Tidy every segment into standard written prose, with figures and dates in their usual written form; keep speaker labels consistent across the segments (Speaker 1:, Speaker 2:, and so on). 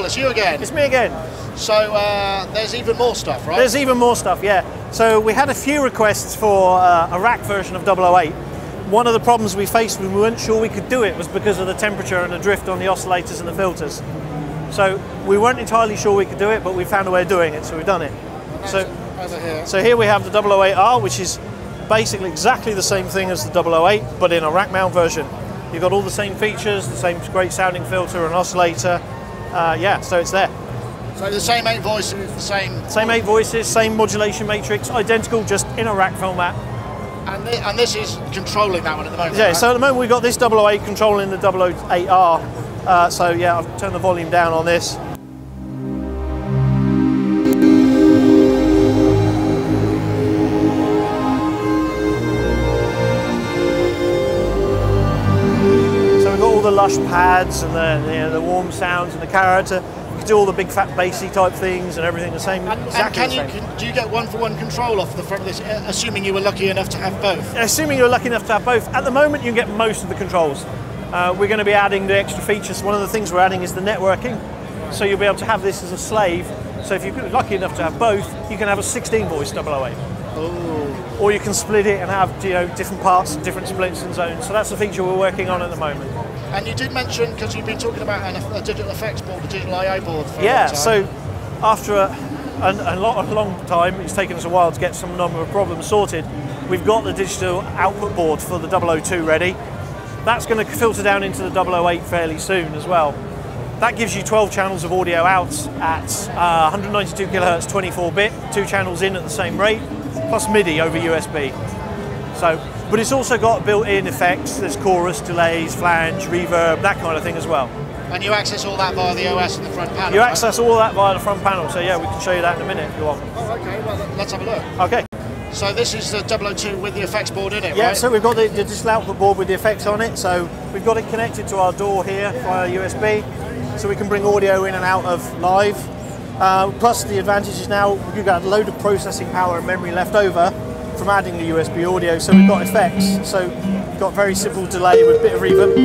Speaker 1: it's you again.
Speaker 2: It's me again.
Speaker 1: So there's even more stuff, right?
Speaker 2: There's even more stuff, yeah. So we had a few requests for a rack version of 008. One of the problems we faced when we weren't sure we could do it was because of the temperature and the drift on the oscillators and the filters. So we weren't entirely sure we could do it, but we found a way of doing it, so we've done it. So
Speaker 1: over here.
Speaker 2: So here we have the 008R, which is basically exactly the same thing as the 008, but in a rack mount version. You've got all the same features, the same great sounding filter and oscillator. Yeah, so it's there.
Speaker 1: So the same 8 voices, the same...
Speaker 2: Same 8 voices, same modulation matrix, identical, just in a rack format.
Speaker 1: And this is controlling that one at the moment,
Speaker 2: Yeah,
Speaker 1: right?
Speaker 2: so at the moment we've got this 008 controlling the 008R. So yeah, I've turned the volume down on this. So we've got all the lush pads and the warm sounds and the character. You can do all the big fat bassy type things and everything the same.
Speaker 1: Do you get one-for-one control off the front of this, assuming you were lucky enough to have both?
Speaker 2: Assuming you're lucky enough to have both. At the moment you can get most of the controls. We're going to be adding the extra features. One of the things we're adding is the networking. So you'll be able to have this as a slave. So if you're lucky enough to have both, you can have a 16-voice 008.
Speaker 1: Ooh.
Speaker 2: Or you can split it and have different parts, different splits and zones. So that's the feature we're working on at the moment.
Speaker 1: And you did mention, because you've been talking about a digital effects board, a digital I/O board for a long time.
Speaker 2: So after a long time, it's taken us a while to get some number of problems sorted. We've got the digital output board for the 002 ready. That's going to filter down into the 008 fairly soon as well. That gives you 12 channels of audio out at 192 kilohertz 24-bit, 2 channels in at the same rate, plus MIDI over USB. But it's also got built-in effects. There's chorus, delays, flange, reverb, that kind of thing as well.
Speaker 1: And you access all that via the OS in the front panel,
Speaker 2: You
Speaker 1: right?
Speaker 2: access all that via the front panel, so yeah, we can show you that in a minute if you want.
Speaker 1: Oh, okay, well, let's have a look.
Speaker 2: Okay.
Speaker 1: So this is the 002 with the effects board in it,
Speaker 2: Yeah,
Speaker 1: right?
Speaker 2: so we've got the digital output board with the effects on it, so we've got it connected to our DAW here via USB, so we can bring audio in and out of live. Plus the advantage is now we've got a load of processing power and memory left over from adding the USB audio, so we've got effects. So we've got very simple delay with a bit of reverb.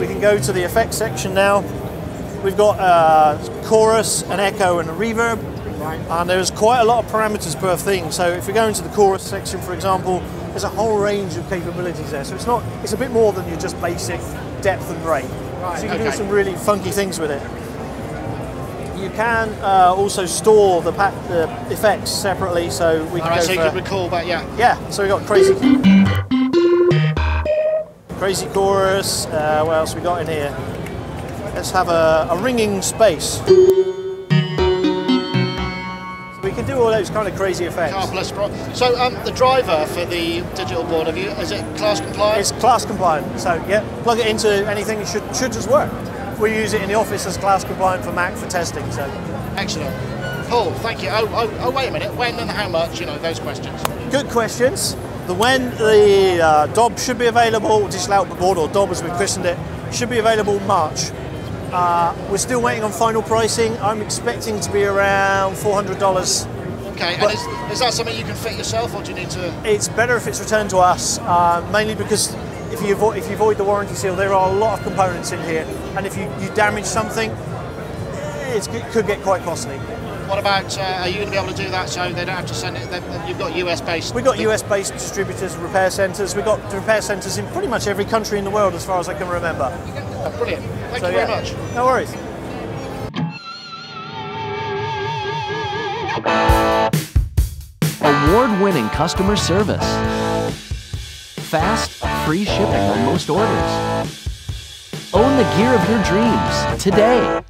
Speaker 2: We can go to the effects section now. We've got chorus, an echo and a reverb.
Speaker 1: Right.
Speaker 2: And there's quite a lot of parameters per thing. So if we go into the chorus section, for example, there's a whole range of capabilities there. So it's a bit more than your just basic depth and rate.
Speaker 1: Right,
Speaker 2: So you can do some really funky things with it. You can also store the effects separately, so we can go
Speaker 1: so you can recall back, yeah.
Speaker 2: Yeah, so we've got crazy chorus. What else we got in here? Let's have a ringing space. We can do all those kind of crazy effects.
Speaker 1: So the driver for the digital board, is it class compliant?
Speaker 2: It's class compliant, so yeah, plug it into anything, it should just work. We use it in the office as class compliant for Mac for testing. So
Speaker 1: excellent. Paul, thank you. Oh, wait a minute. When and how much? Those questions.
Speaker 2: Good questions. When the DOB should be available, digital output board, or DOB as we've christened it, should be available March. We're still waiting on final pricing. I'm expecting to be around $400.
Speaker 1: Okay, and is that something you can fit yourself, or do you need to?
Speaker 2: It's better if it's returned to us, mainly because if you avoid the warranty seal, there are a lot of components in here, and if you damage something, it could get quite costly.
Speaker 1: What about, are you going to be able to do that so they don't have to send it, you've got US-based?
Speaker 2: We've got US-based distributors, repair centres. We've got repair centres in pretty much every country in the world as far as I can remember.
Speaker 1: Oh, brilliant. Thank you very much.
Speaker 2: No worries.
Speaker 3: Award-winning customer service. Fast, free shipping on most orders. Own the gear of your dreams today.